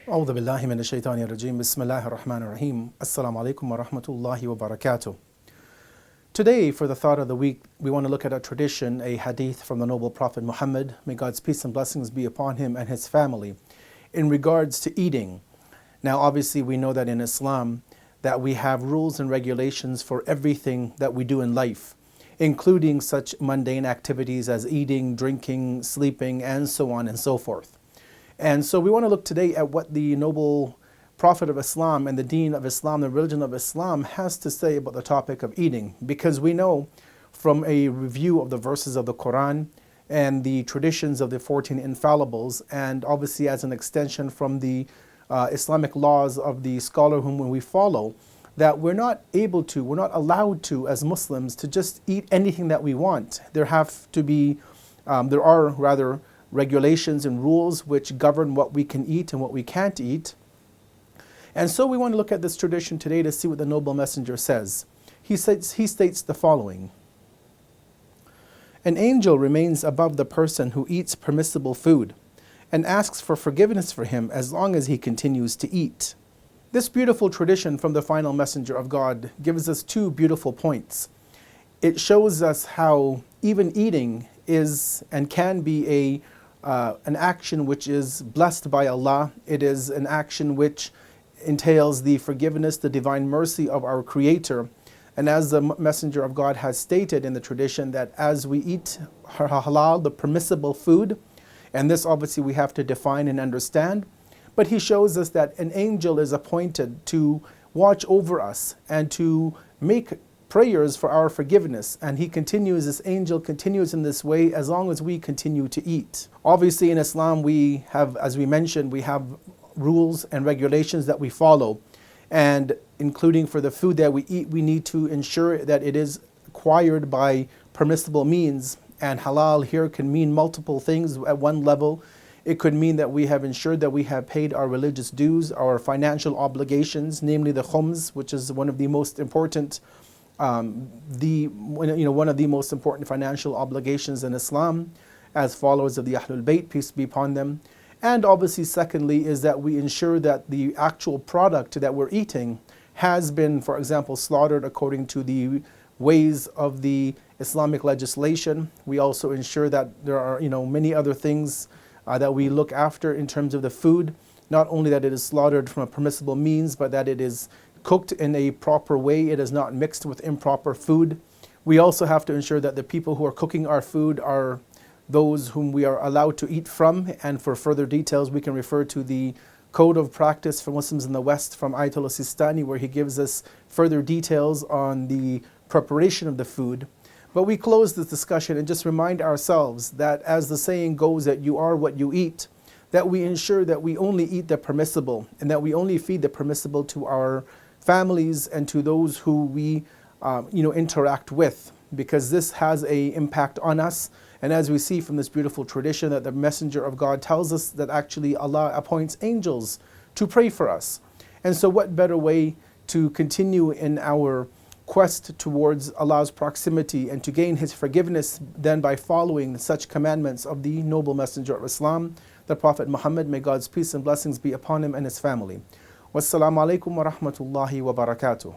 أعوذ بالله من الشيطان الرجيم. بسم الله الرحمن الرحيم. Assalamu alaikum wa rahmatullahi wa barakatuh. Today, for the thought of the week, we want to look at a tradition, a hadith from the noble Prophet Muhammad, may God's peace and blessings be upon him and his family, in regards to eating. Now, obviously, we know that in Islam, that we have rules and regulations for everything that we do in life, including such mundane activities as eating, drinking, sleeping, and so on and so forth. And so we want to look today at what the noble Prophet of Islam and the deen of Islam, the religion of Islam, has to say about the topic of eating. Because we know from a review of the verses of the Quran and the traditions of the 14 infallibles, and obviously as an extension from the Islamic laws of the scholar whom we follow, that we're not allowed to, as Muslims, to just eat anything that we want. There are rather regulations and rules which govern what we can eat and what we can't eat. And so we want to look at this tradition today to see what the noble messenger says. He states the following: an angel remains above the person who eats permissible food and asks for forgiveness for him as long as he continues to eat. This beautiful tradition from the final messenger of God gives us two beautiful points. It shows us how even eating is and can be an action which is blessed by Allah. It is an action which entails the forgiveness, the divine mercy of our Creator. And as the Messenger of God has stated in the tradition, that as we eat halal, the permissible food, and this obviously we have to define and understand, but he shows us that an angel is appointed to watch over us and to make prayers for our forgiveness, and this angel continues in this way as long as we continue to eat. Obviously in Islam we have, as we mentioned, we have rules and regulations that we follow, and including for the food that we eat, we need to ensure that it is acquired by permissible means. And halal here can mean multiple things. At one level, it could mean that we have ensured that we have paid our religious dues, our financial obligations, namely the khums, which is one of the most important one of the most important financial obligations in Islam, as followers of the Ahlul Bayt, peace be upon them. And obviously secondly is that we ensure that the actual product that we're eating has been, for example, slaughtered according to the ways of the Islamic legislation. We also ensure that there are many other things that we look after in terms of the food, not only that it is slaughtered from a permissible means, but that it is cooked in a proper way. It is not mixed with improper food. We also have to ensure that the people who are cooking our food are those whom we are allowed to eat from. And for further details, we can refer to the Code of Practice for Muslims in the West from Ayatollah Sistani, where he gives us further details on the preparation of the food. But we close this discussion and just remind ourselves that, as the saying goes, that you are what you eat, that we ensure that we only eat the permissible and that we only feed the permissible to our families and to those who we interact with, because this has an impact on us. And as we see from this beautiful tradition, that the Messenger of God tells us that actually Allah appoints angels to pray for us. And so what better way to continue in our quest towards Allah's proximity and to gain His forgiveness than by following such commandments of the noble Messenger of Islam, the Prophet Muhammad, may God's peace and blessings be upon him and his family. Wassalamu alaikum wa rahmatullahi wa barakatuh.